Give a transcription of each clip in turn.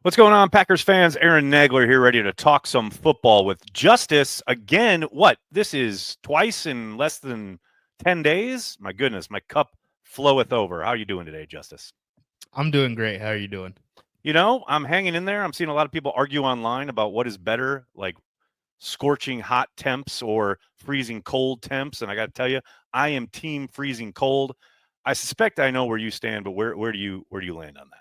What's going on, Packers fans? Aaron Nagler here, ready to talk some football with Justis again. What? This is twice in less than 10 days? My goodness, my cup floweth over. How are you doing today, Justis? I'm doing great. How are you doing? I'm hanging in there. I'm seeing a lot of people argue online about what is better, like scorching hot temps or freezing cold temps. And I got to tell you, I am team freezing cold. I suspect I know where you stand, but where do you land on that?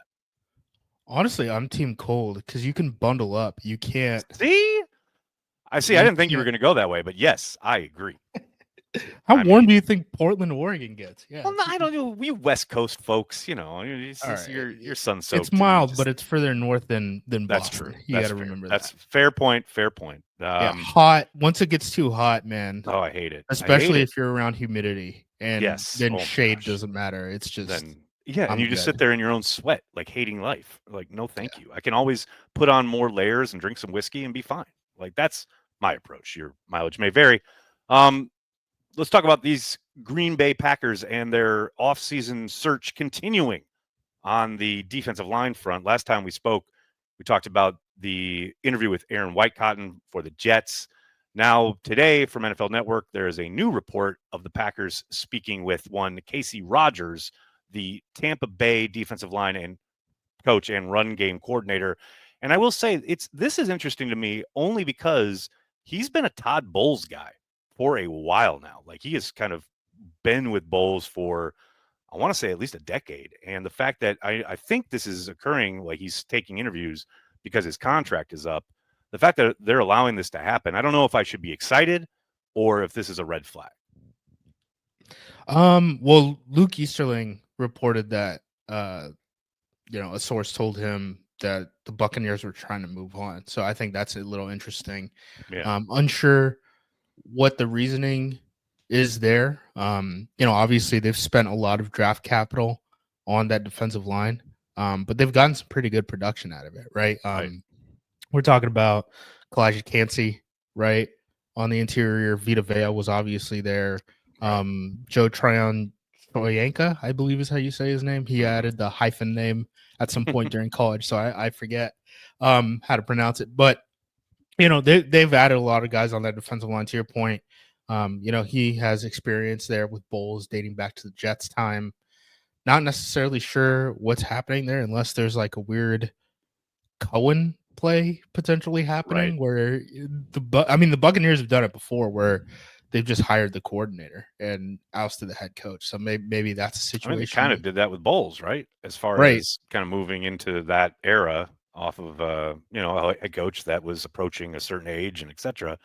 Honestly, I'm team cold because you can bundle up. You can't. See? I see. I You didn't think you were can't. going to go that way, but yes, I agree. How I warm mean, do you think Portland, Oregon gets? Yeah. well, no, I don't know. We West Coast folks, All right. you're sun It's soaked, and you mild, just but it's further north than that's Boston. true. You got That's to fair. remember That's that. fair point. Fair point. Yeah, hot. Once it gets too hot, man, Oh, I hate it. I hate especially it. if you're around humidity, and Yes. then Oh my shade gosh. doesn't matter. It's just Then yeah, and I'm you just sit good. there in your own sweat, like hating life. Like, no, thank Yeah. you. I can always put on more layers and drink some whiskey and be fine. Like that's my approach. Your mileage may vary. Um, let's talk about these Green Bay Packers and their offseason search continuing on the defensive line front. Last time we spoke, we talked about the interview with Aaron Whitecotton for the Jets. Now, today from NFL Network, there is a new report of the Packers speaking with one Casey Rogers, the Tampa Bay defensive line and coach and run game coordinator. And I will say this is interesting to me only because he's been a Todd Bowles guy for a while now. Like he has kind of been with Bowles for I want to say at least a decade. And the fact that I think this is occurring, like he's taking interviews because his contract is up, the fact that they're allowing this to happen, I don't know if I should be excited or if this is a red flag. Well, Luke Easterling reported that a source told him that the Buccaneers were trying to move on. So I think that's a little interesting. Yeah. Unsure what the reasoning is there. Obviously they've spent a lot of draft capital on that defensive line, but they've gotten some pretty good production out of it, right? Right. We're talking about Kalijah Cansey, right? On the interior, Vita Vea was obviously there. Right. Joe Tryon Troyanka, I believe is how you say his name. He Mm-hmm. added the hyphen name at some point during college, so I forget how to pronounce it. But they've added a lot of guys on that defensive line. To your point, he has experience there with Bowles dating back to the Jets time. Not necessarily sure what's happening there unless there's like a weird Cohen play potentially Right. happening where the Buccaneers have done it before where they've just hired the coordinator and ousted the head coach. So maybe that's a I mean, they situation. kind of did that with Bowles, right? As far Right. as kind of moving into that era off of, a coach that was approaching a certain age and et cetera.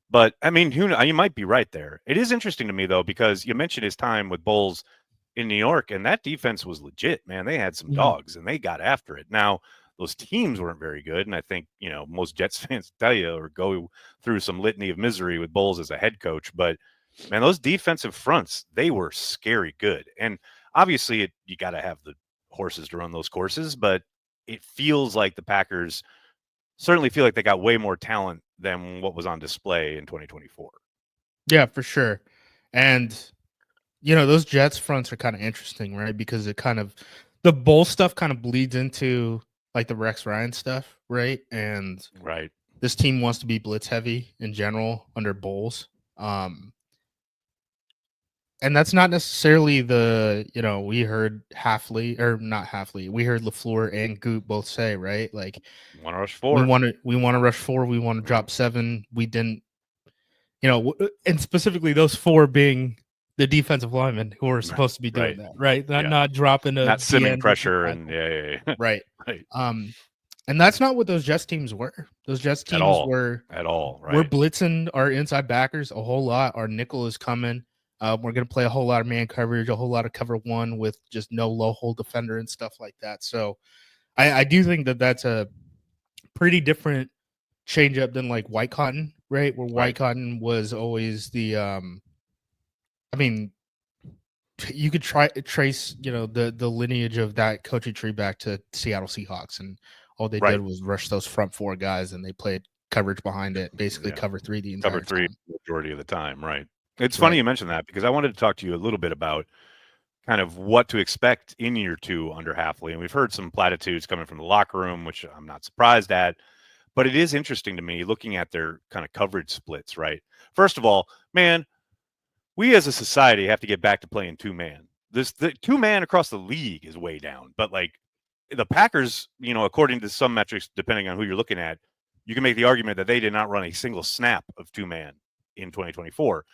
But I mean, you might be right there. It is interesting to me though because you mentioned his time with Bowles in New York, and that defense was legit, man. They had some Mhm. dogs, and they got after it. Now those teams weren't very good, and I think most Jets fans tell you or go through some litany of misery with Bowles as a head coach. But man, those defensive fronts they were scary good, and obviously you got to have the horses to run those courses, but it feels like the Packers certainly feel like they got way more talent than what was on display in 2024. Yeah, for sure. And those Jets fronts are kind of interesting, right? Because the bowl stuff kind of bleeds into like the Rex Ryan stuff, right? And Right. this team wants to be blitz heavy in general under Bowles. And that's not necessarily we heard Hafley or not Hafley. We heard LaFleur and Goot both say, right? Like Want to rush we 4. want to we want to rush 4, we want to drop 7. We didn't, and specifically those 4 being the defensive linemen who are supposed to be doing Right. that, right? Not Yeah. not dropping a Not D simming end or pressure and tackle. yeah. Right. Right. And that's not what those Jets teams were. Those Jets At teams all. were At all. we're Right. blitzing our inside backers a whole lot. Our nickel is coming. We're going to play a whole lot of man coverage, a whole lot of cover one with just no low hole defender and stuff like that. So I do think that that's a pretty different change up than like White Cotton, right? Where White Right. Cotton was always the, I mean, you could trace, the lineage of that coaching tree back to Seattle Seahawks, and all they did Right. was rush those front 4 guys, and they played coverage behind it, basically Yeah. cover 3 the Cover entire 3 time. majority of the time. Right. It's funny Right. you mentioned that because I wanted to talk to you a little bit about kind of what to expect in year 2 under Hafley. And we've heard some platitudes coming from the locker room, which I'm not surprised at. But it is interesting to me looking at their kind of coverage splits, right? First of all, man, we as a society have to get back to playing 2-man. The 2-man across the league is way down. But like the Packers, according to some metrics, depending on who you're looking at, you can make the argument that they did not run a single snap of 2-man in 2024,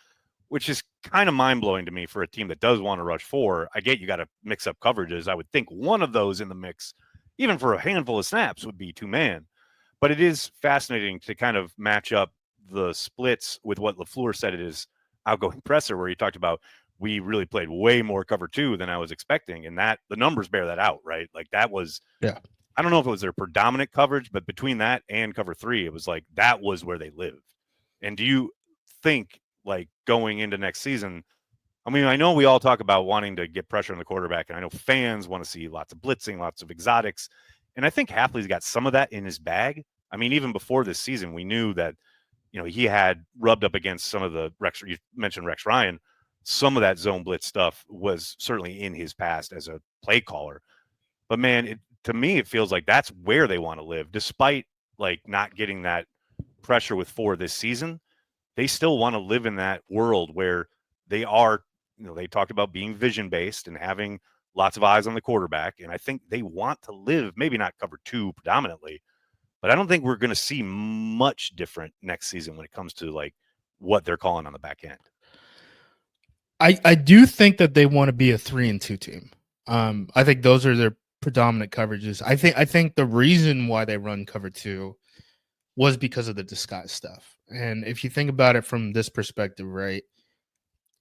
which is kind of mind-blowing to me for a team that does want to rush 4. I get you got to mix up coverages. I would think one of those in the mix, even for a handful of snaps, would be 2-man. But it is fascinating to kind of match up the splits with what LaFleur said it is outgoing presser, where he talked about we really played way more cover 2 than I was expecting. And that the numbers bear that out, right? Like that was, I don't know if it was their predominant coverage, but between that and cover 3, it was like that was where they lived. And do you think, like, going into next season, I mean, I know we all talk about wanting to get pressure on the quarterback, and I know fans want to see lots of blitzing, lots of exotics. And I think Hafley's got some of that in his bag. I mean, even before this season, we knew that, he had rubbed up against some of the Rex. You mentioned Rex Ryan. Some of that zone blitz stuff was certainly in his past as a play caller. But man, to me, it feels like that's where they want to live, despite like not getting that pressure with 4 this season. They still want to live in that world where they are, they talked about being vision based and having lots of eyes on the quarterback. And I think they want to live, maybe not cover 2 predominantly, but I don't think we're going to see much different next season when it comes to like what they're calling on the back end. I do think that they want to be a 3-2 team. I think those are their predominant coverages. I think the reason why they run cover 2 was because of the disguise stuff. And if you think about it from this perspective, right?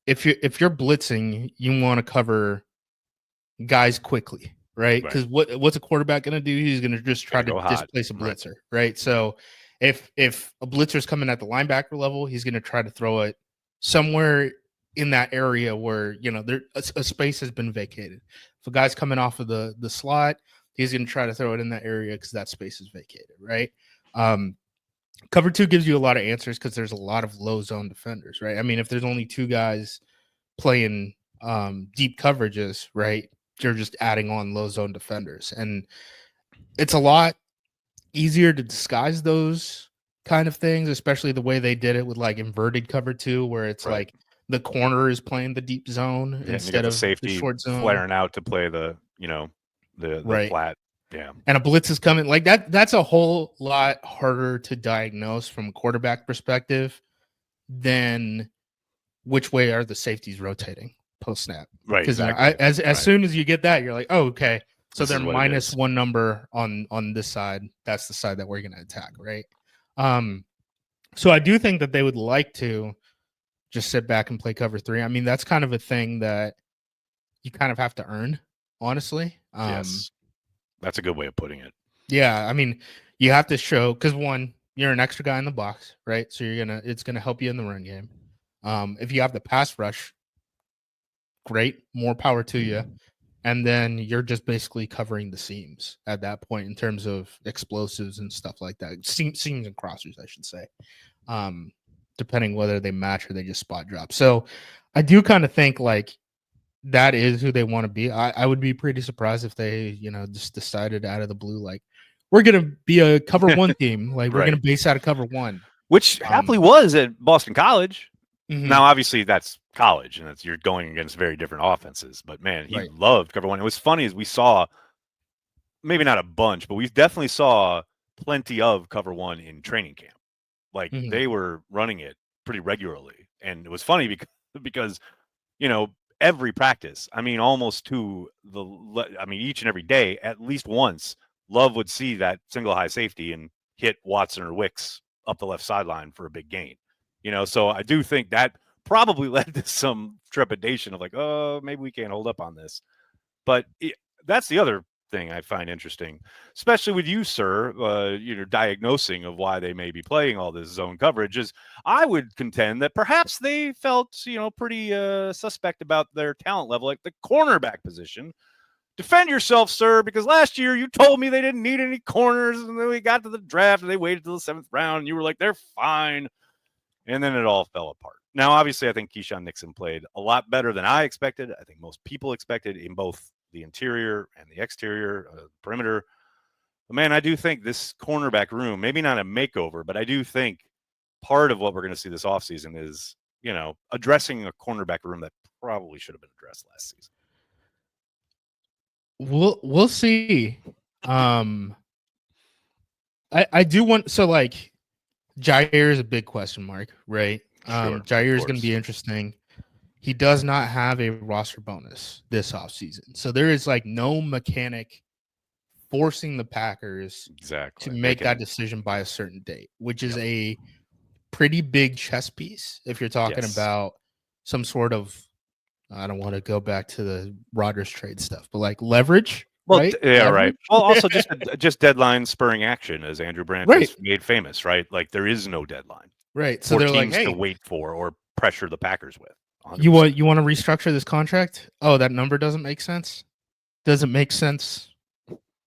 If you're blitzing, you want to cover guys quickly, right? Because what's a quarterback going to do? He's going to just try to displace a blitzer, right? So if a blitzer's coming at the linebacker level, he's going to try to throw it somewhere in that area where there a space has been vacated. If a guy's coming off of the slot, he's going to try to throw it in that area because that space is vacated, right? Cover 2 gives you a lot of answers because there's a lot of low zone defenders, right? I mean, if there's only 2 guys playing deep coverages, right, you're just adding on low zone defenders. And it's a lot easier to disguise those kind of things, especially the way they did it with like inverted cover 2, where it's like the corner is playing the deep zone instead of safety the short zone, flaring out to play the flat. Yeah. And a blitz is coming like that. That's a whole lot harder to diagnose from a quarterback perspective than which way are the safeties rotating post snap. Right. Because as soon as you get that, you're like, oh, okay. So they're minus 1 number on this side. That's the side that we're going to attack. Right. So I do think that they would like to just sit back and play cover 3. I mean, that's kind of a thing that you kind of have to earn, honestly. Yes. That's a good way of putting it. Yeah, I mean, you have to show because 1, you're an extra guy in the box, right? So it's gonna help you in the run game. If you have the pass rush, great, more power to you. And then you're just basically covering the seams at that point in terms of explosives and stuff like that. Seams and crossers, I should say. Depending whether they match or they just spot drop. So I do kind of think like that is who they want to be. I would be pretty surprised if they, just decided out of the blue, like, we're going to be a cover 1 team. Like, we're going to base out of cover 1. Which Hafley was at Boston College. Mm-hmm. Now, obviously, that's college, and you're going against very different offenses. But, man, he loved cover 1. It was funny as we saw, maybe not a bunch, but we definitely saw plenty of cover 1 in training camp. Like, they were running it pretty regularly. And it was funny because every practice, I mean, almost each and every day, at least once, Love would see that single high safety and hit Watson or Wicks up the left sideline for a big gain. So I do think that probably led to some trepidation of like, oh, maybe we can't hold up on this. But that's the other thing I find interesting, especially with you, sir, diagnosing of why they may be playing all this zone coverage is I would contend that perhaps they felt, pretty suspect about their talent level, like the cornerback position. Defend yourself, sir, because last year you told me they didn't need any corners, and then we got to the draft and they waited till the 7th round, and you were like, they're fine. And then it all fell apart. Now, obviously, I think Keyshawn Nixon played a lot better than I expected. I think most people expected in both the interior and the exterior, perimeter. But man, I do think this cornerback room, maybe not a makeover, but I do think part of what we're going to see this offseason is, addressing a cornerback room that probably should have been addressed last season. We'll see. I do want, so like Jaire is a big question mark, right? Sure, Jaire is of going to course. be interesting. He does not have a roster bonus this offseason. So there is like no mechanic forcing the Packers Exactly. to make that decision by a certain date, which is a pretty big chess piece if you're talking Yes. about some sort of, I don't want to go back to the Rodgers trade stuff, but like leverage. Well, right? yeah, Leverage? right. Well, also just deadline spurring action, as Andrew Brandt Right. has made famous, right? Like there is no deadline. Right. So For they're like, teams hey, to wait for or pressure the Packers with. 100%. you want to restructure this contract? Oh, that number doesn't make sense. Doesn't make sense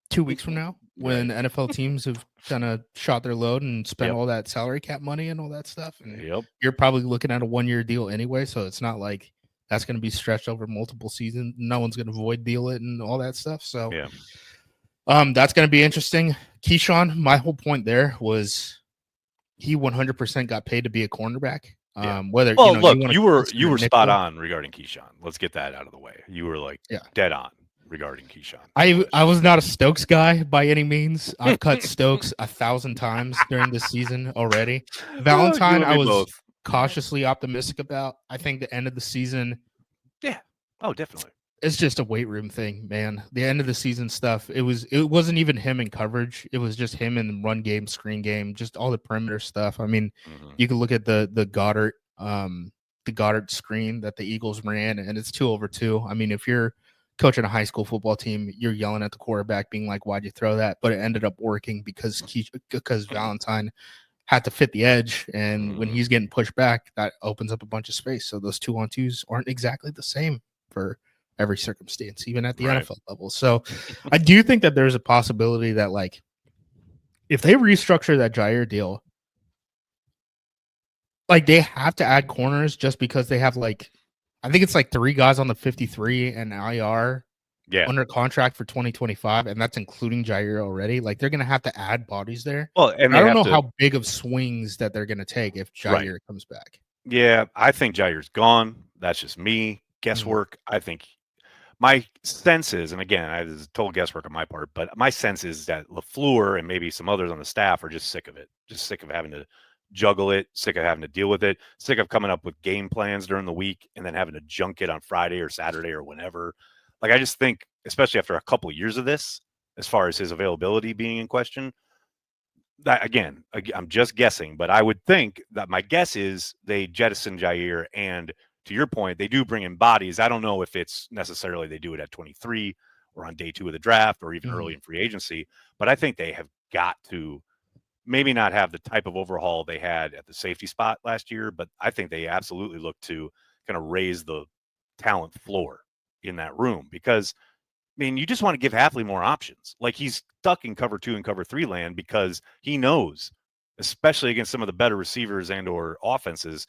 2 weeks from now when NFL teams have kind of shot their load and spent all that salary cap money and all that stuff. And you're probably looking at a 1-year deal anyway, so it's not like that's going to be stretched over multiple seasons. No one's going to void deal it and all that stuff. So that's going to be interesting. Keyshawn, my whole point there was he 100% got paid to be a cornerback. Whether you were spot on regarding Keyshawn. Let's get that out of the way. You were like dead on regarding Keyshawn. I was not a Stokes guy by any means. I've cut Stokes 1,000 times during this season already. Valentine, I was cautiously optimistic about. I think the end of the season, definitely. It's just a weight room thing, man. The end of the season stuff. It wasn't even him in coverage. It was just him in run game, screen game, just all the perimeter stuff. I mean, you can look at the Goddard screen that the Eagles ran, and it's 2-over-2. I mean, if you're coaching a high school football team, you're yelling at the quarterback, being like, "Why'd you throw that?" But it ended up working because Valentine had to fit the edge, and when he's getting pushed back, that opens up a bunch of space. So those 2-on-2s aren't exactly the same for every circumstance, even at the NFL level. So I do think that there's a possibility that, like, if they restructure that Jaire deal, like, they have to add corners just because they have, like, I think it's like 3 guys on the 53 and IR under contract for 2025, and that's including Jaire already. Like, they're going to have to add bodies there. Well, and I don't know how big of swings that they're going to take if Jaire comes back. Yeah, I think Jaire's gone. That's just me. Guesswork. I think my sense is, and again, this is total guesswork on my part, but my sense is that LaFleur and maybe some others on the staff are just sick of it, just sick of having to juggle it, sick of having to deal with it, sick of coming up with game plans during the week and then having to junk it on Friday or Saturday or whenever. Like, I just think, especially after a couple of years of this, as far as his availability being in question, that, again, I'm just guessing, but I would think that my guess is they jettison Jaire, and to your point, they do bring in bodies. I don't know if it's necessarily they do it at 23 or on day 2 of the draft or even early in free agency, but I think they have got to maybe not have the type of overhaul they had at the safety spot last year, but I think they absolutely look to kind of raise the talent floor in that room because, I mean, you just want to give Hafley more options. Like, he's stuck in cover 2 and cover 3 land because he knows, especially against some of the better receivers and or offenses,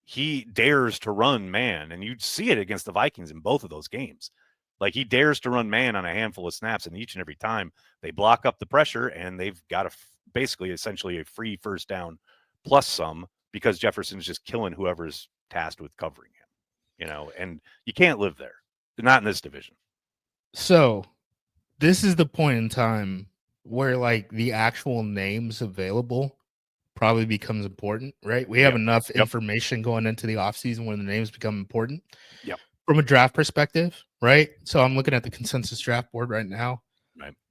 he dares to run man, and you'd see it against the Vikings in both of those games. Like, he dares to run man on a handful of snaps, and each and every time they block up the pressure, and they've got basically essentially a free first down plus some because Jefferson's just killing whoever's tasked with covering him, and you can't live there. Not in this division. So this is the point in time where, like, the actual names available probably becomes important, right? We have enough information going into the offseason when the names become important. From a draft perspective, right? So I'm looking at the consensus draft board right now.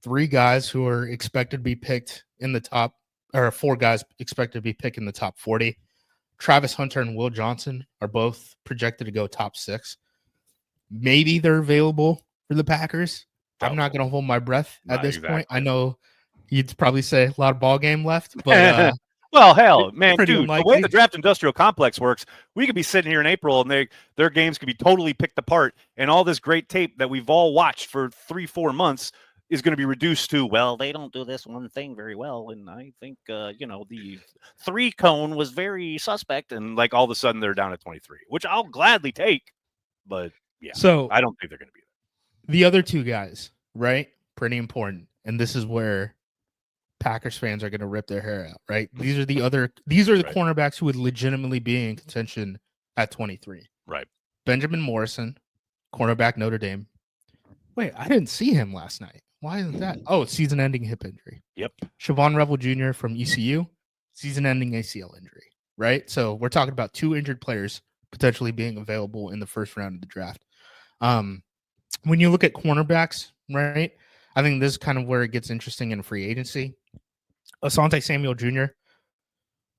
3 guys who are expected to be picked in the top, or 4 guys expected to be picked in the top 40. Travis Hunter and Will Johnson are both projected to go top 6. Maybe they're available for the Packers. I'm not going to hold my breath at this point. I know you'd probably say a lot of ball game left, but well, hell, man, dude, unlikely. The way the draft industrial complex works, we could be sitting here in April and their games could be totally picked apart, and all this great tape that we've all watched for 3-4 months is going to be reduced to, well, they don't do this one thing very well, and I think the 3-cone was very suspect, and like all of a sudden they're down at 23, which I'll gladly take, but yeah, So I don't think they're going to be there. the other two guys, right? Pretty important, and this is where Packers fans are going to rip their hair out, right? These are the Right. cornerbacks who would legitimately be in contention at 23. Right. Benjamin Morrison, cornerback Notre Dame. Wait, I didn't see him last night. Why isn't that? Oh, season-ending hip injury. Yep. Siobhan Revel Jr. from ECU, season-ending ACL injury, right? So we're talking about 2 injured players potentially being available in the first round of the draft. When you look at cornerbacks, right, I think this is kind of where it gets interesting in free agency. Asante Samuel Jr.,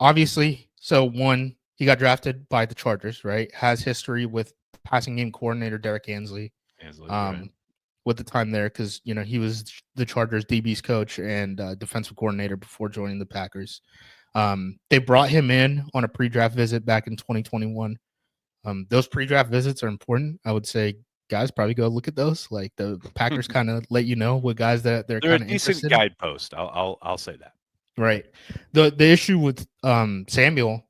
obviously, so one, he got drafted by the Chargers, right? Has history with passing game coordinator Derek Ansley. Right. With the time there, because he was the Chargers DB's coach and defensive coordinator before joining the Packers. They brought him in on a pre-draft visit back in 2021. Those pre-draft visits are important. I would say, guys, probably go look at those. Like the Packers kind of let you know what guys that they're They're a kind of decent interested in. guidepost. I'll say that. Right. The issue with Samuel,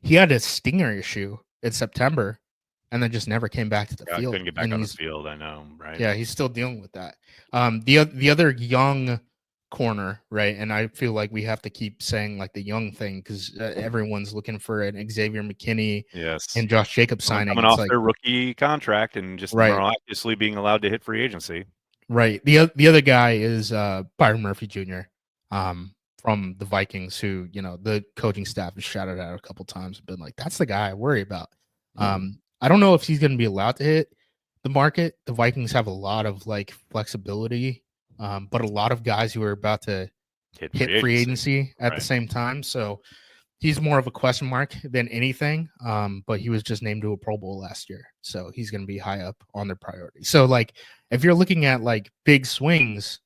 he had a stinger issue in September, and then just never came back to the field. Couldn't get back on the field. I know, right? Yeah, he's still dealing with that. The other young corner, right? And I feel like we have to keep saying like the young thing because everyone's looking for an Xavier McKinney Yes. and Josh Jacobs signing. Coming off their rookie contract and just miraculously being allowed to hit free agency. Right. The other guy is Byron Murphy Jr. From the Vikings, who the coaching staff has shouted out a couple times and been like, that's the guy I worry about. I don't know if he's going to be allowed to hit the market. The Vikings have a lot of like flexibility, but a lot of guys who are about to hit free agency at the same time. So he's more of a question mark than anything. But he was just named to a Pro Bowl last year, so he's going to be high up on their priority. So like, if you're looking at like big swings,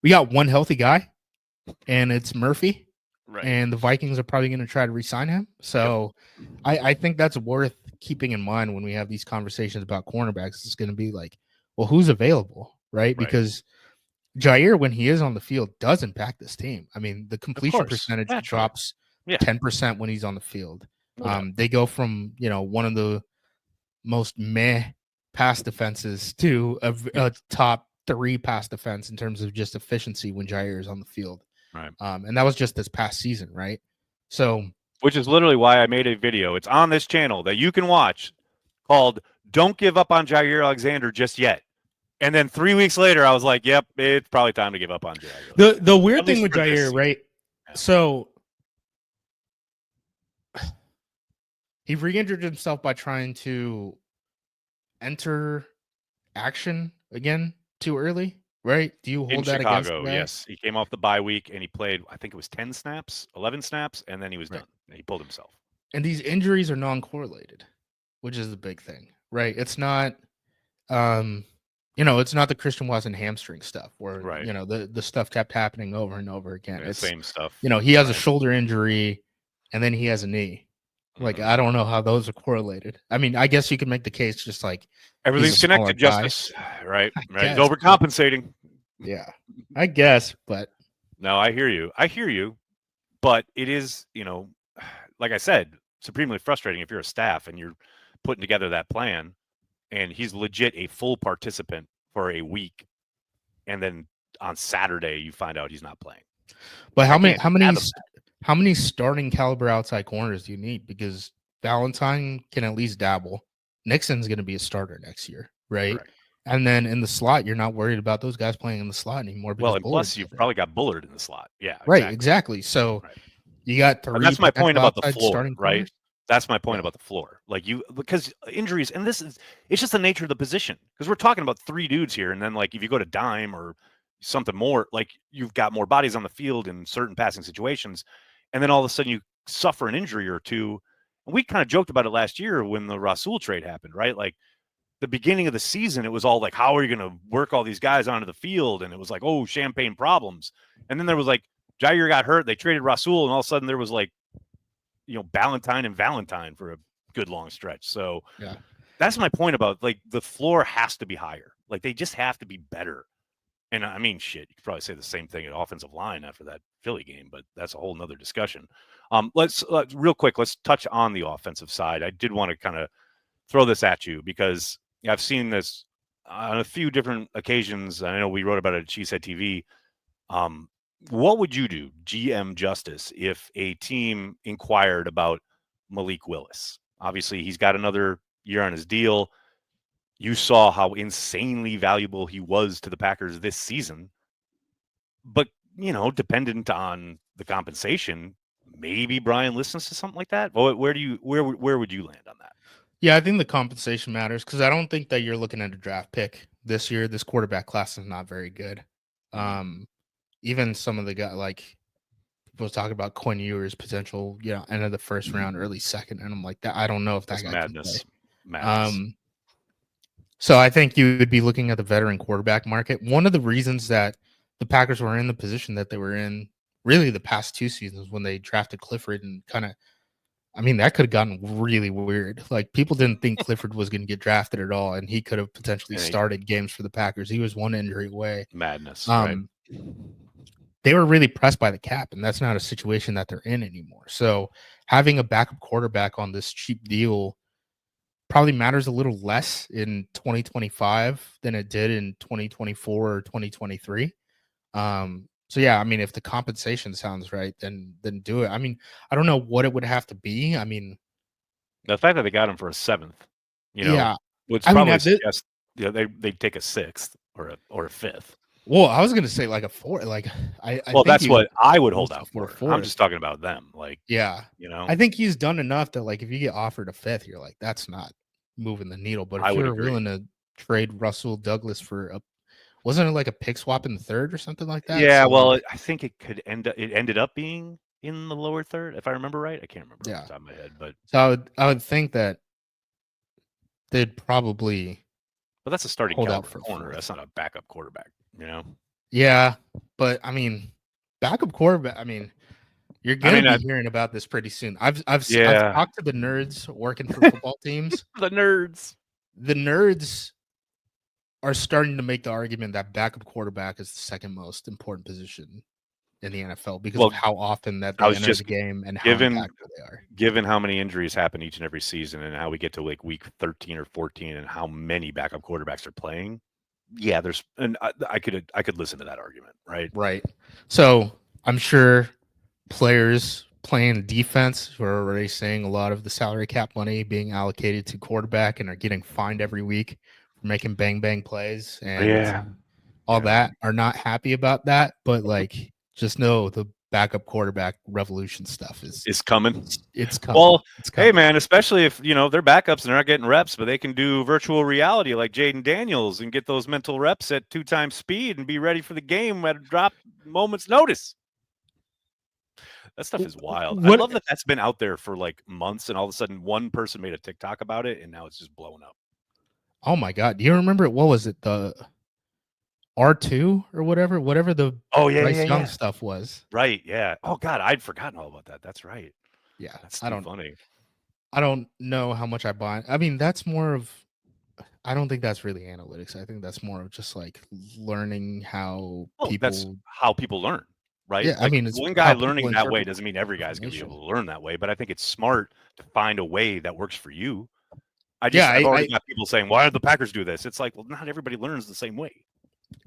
we got one healthy guy, and it's Murphy. Right. And the Vikings are probably going to try to re-sign him. So I think that's worth keeping in mind when we have these conversations about cornerbacks. It's going to be like, well, who's available, right? Because Jaire, when he is on the field, does impact this team. I mean, the completion percentage drops 10% when he's on the field. They go from, one of the most meh pass defenses to a top 3 pass defense in terms of just efficiency when Jaire is on the field. Right. And that was just this past season, right? So, which is literally why I made a video. It's on this channel that you can watch called "Don't Give Up on Jaire Alexander Just Yet." And then 3 weeks later, I was like, "Yep, it's probably time to give up on Jaire." The weird thing with Jaire, right? Yeah. So he re-injured himself by trying to enter action again too early. Right? Do you hold that against the guy? Yes. He came off the bye week and he played, I think it was 10 snaps, 11 snaps, and then he was done. He pulled himself. And these injuries are non-correlated, which is the big thing, right? It's not, it's not the Christian Watson hamstring stuff where, the stuff kept happening over and over again. It's same stuff. He has a shoulder injury and then he has a knee. Like, I don't know how those are correlated. I mean, I guess you could make the case just like everything's connected, Justis. Right. He's overcompensating. Yeah, I guess, but no, I hear you. But it is, like I said, supremely frustrating if you're a staff and you're putting together that plan and he's legit a full participant for a week. And then on Saturday, you find out he's not playing. But how many starting caliber outside corners do you need? Because Valentine can at least dabble. Nixon's going to be a starter next year, right? And then in the slot, you're not worried about those guys playing in the slot anymore. Well, and plus you've probably got Bullard in the slot. Yeah, right, exactly. So you got 3. That's my point about the floor, right? Corners. That's my point about the floor. Like because injuries, and it's just the nature of the position. Because we're talking about 3 dudes here, and then like if you go to dime or something more, like you've got more bodies on the field in certain passing situations, and then all of a sudden you suffer an injury or two. And we kind of joked about it last year when the Rasul trade happened, right? Like the beginning of the season, it was all like, how are you going to work all these guys onto the field? And it was like, oh, champagne problems. And then there was like, Jaire got hurt. They traded Rasul, and all of a sudden there was like, Ballantyne and Valentine for a good long stretch. So that's my point about like the floor has to be higher. Like they just have to be better. And I mean, shit, you could probably say the same thing at offensive line after that Philly game, but that's a whole nother discussion. Let's real quick, let's touch on the offensive side. I did want to kind of throw this at you because I've seen this on a few different occasions. I know we wrote about it at Cheesehead TV. What would you do, GM Justis, if a team inquired about Malik Willis? Obviously, he's got another year on his deal. You saw how insanely valuable he was to the Packers this season. But, dependent on the compensation, maybe Brian listens to something like that. Well, where would you land on that? Yeah, I think the compensation matters because I don't think that you're looking at a draft pick this year. This quarterback class is not very good. Even some of the guys, like people talk about Quinn Ewers' potential, end of the first round, early second, and I'm like that. I don't know if that guy can play. Madness. So I think you would be looking at the veteran quarterback market. One of the reasons that the Packers were in the position that they were in, really the past 2 seasons when they drafted Clifford and that could have gotten really weird. Like people didn't think Clifford was going to get drafted at all, and he could have potentially started games for the Packers. He was one injury away. Madness, right? They were really pressed by the cap, and that's not a situation that they're in anymore. So having a backup quarterback on this cheap deal probably matters a little less in 2025 than it did in 2024 or 2023. So yeah, if the compensation sounds right, then do it. I don't know what it would have to be. The fact that they got him for a 7th, would probably suggest they'd take a 6th or a 5th. Well, I was gonna say like a 4. Like I think that's what I would hold out for. 4th. I'm just talking about them. Like, I think he's done enough that like if you get offered a 5th, you're like, that's not moving the needle. But if you're willing to trade Russell Douglas for wasn't it like a pick swap in the 3rd or something like that? Yeah, well, I think it ended up being in the lower 3rd, if I remember right. I can't remember off the top of my head, but so I would think that they'd probably. But that's a starting caliber corner. That's not a backup quarterback, Yeah, but backup quarterback. You're gonna be hearing about this pretty soon. I've talked to the nerds working for football teams. The nerds are starting to make the argument that backup quarterback is the second most important position in the NFL because of how often that they enter the game and how impactful they are. Given how many injuries happen each and every season and how we get to like week 13 or 14 and how many backup quarterbacks are playing, I could listen to that argument, right? Right. So I'm sure players playing defense who are already seeing a lot of the salary cap money being allocated to quarterback and are getting fined every week for making bang plays and all that are not happy about that. But like, just know the backup quarterback revolution stuff is coming. It's coming. Well, hey man, especially if they're backups and they're not getting reps, but they can do virtual reality like Jaden Daniels and get those mental reps at 2 times speed and be ready for the game at a drop moment's notice. That stuff is wild. I love that that's been out there for like months, and all of a sudden one person made a TikTok about it, and now it's just blowing up. Oh my God! Do you remember what was it, the R2 or whatever the Bryce Young stuff was? Right? Yeah. Oh God, I'd forgotten all about that. That's right. Yeah, that's funny. I don't know how much I buy. That's more of. I don't think that's really analytics. I think that's more of just like learning how people. That's how people learn. Right? Yeah, like, it's one guy learning that way doesn't mean every guy's going to be able to learn that way, but I think it's smart to find a way that works for you. I've already got people saying, why do the Packers do this? It's like, well, not everybody learns the same way.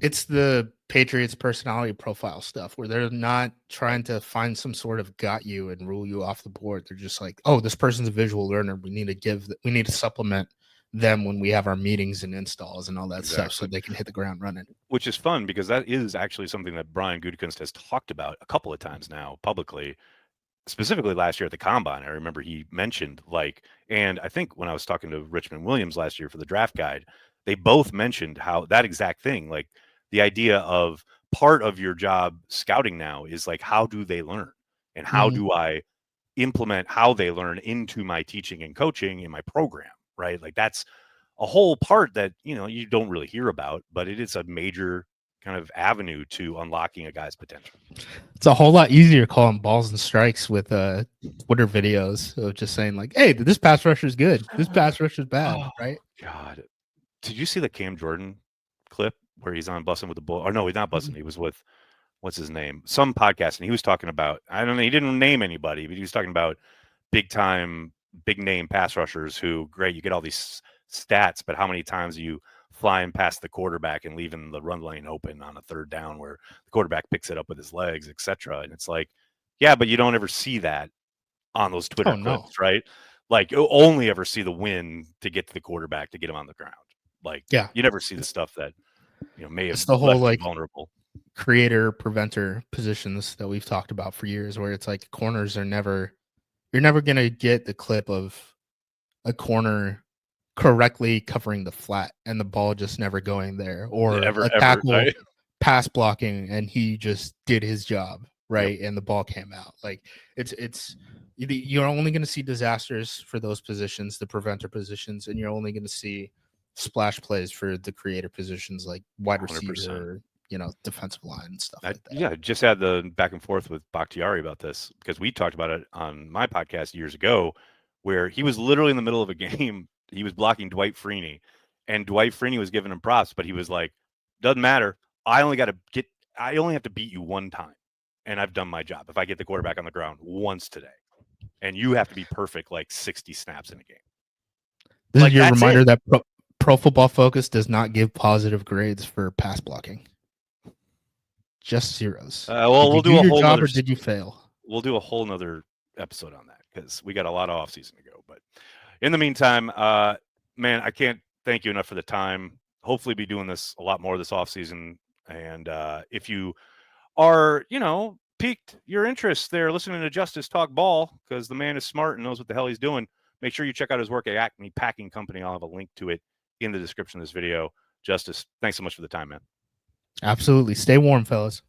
It's the Patriots personality profile stuff where they're not trying to find some sort of got you and rule you off the board. They're just like, oh, this person's a visual learner. We need to supplement them when we have our meetings and installs and all that stuff so they can hit the ground running. Which is fun because that is actually something that Brian Gutekunst has talked about a couple of times now publicly, specifically last year at the Combine. I remember he mentioned and I think when I was talking to Richmond Williams last year for the draft guide, they both mentioned how that exact thing, like the idea of part of your job scouting now is like, how do they learn and how do I implement how they learn into my teaching and coaching in my program, right? Like that's a whole part that, you don't really hear about, but it is a major kind of avenue to unlocking a guy's potential. It's a whole lot easier calling balls and strikes with Twitter videos of just saying like, hey, this pass rusher is good. This pass rusher is bad, right? God. Did you see the Cam Jordan where he's on Bussing with the Bull. Or no, he's not Bussing. He was with what's his name? Some podcast, and he was talking about, I don't know, he didn't name anybody, but he was talking about big time, big name pass rushers who, great, you get all these stats, but how many times are you flying past the quarterback and leaving the run lane open on a third down where the quarterback picks it up with his legs, etc. And it's like, yeah, but you don't ever see that on those Twitter clips, right? Like, you'll only ever see the win to get to the quarterback to get him on the ground. Like, yeah, you never see the stuff that, you know, may have the whole left you vulnerable. Creator preventer positions that we've talked about for years, where it's like corners are never, you're never going to get the clip of a corner correctly covering the flat and the ball just never going there, or a tackle right? pass blocking and he just did his job, right? Yep. And the ball came out. Like it's you're only going to see disasters for those positions, the preventer positions, and you're only going to see splash plays for the creator positions like wide 100%. Receiver, you know, defensive line and stuff like that. Yeah, just had the back and forth with Bakhtiari about this because we talked about it on my podcast years ago, where he was literally in the middle of a game. He was blocking Dwight Freeney, and Dwight Freeney was giving him props, but he was like, "Doesn't matter. I only have to beat you one time, and I've done my job. If I get the quarterback on the ground once today, and you have to be perfect like 60 snaps in a game." This is your reminder that Pro Football Focus does not give positive grades for pass blocking. Just zeros. Well, we'll do a whole job, or did you fail? We'll do a whole nother episode on that because we got a lot of off season to go. But in the meantime, man, I can't thank you enough for the time. Hopefully, be doing this a lot more this off season. And if you are, you know, piqued your interest there, listening to Justis talk ball because the man is smart and knows what the hell he's doing, make sure you check out his work at ACME Packing Company. I'll have a link to it in the description of this video. Justis, thanks so much for the time, man. Absolutely. Stay warm, fellas.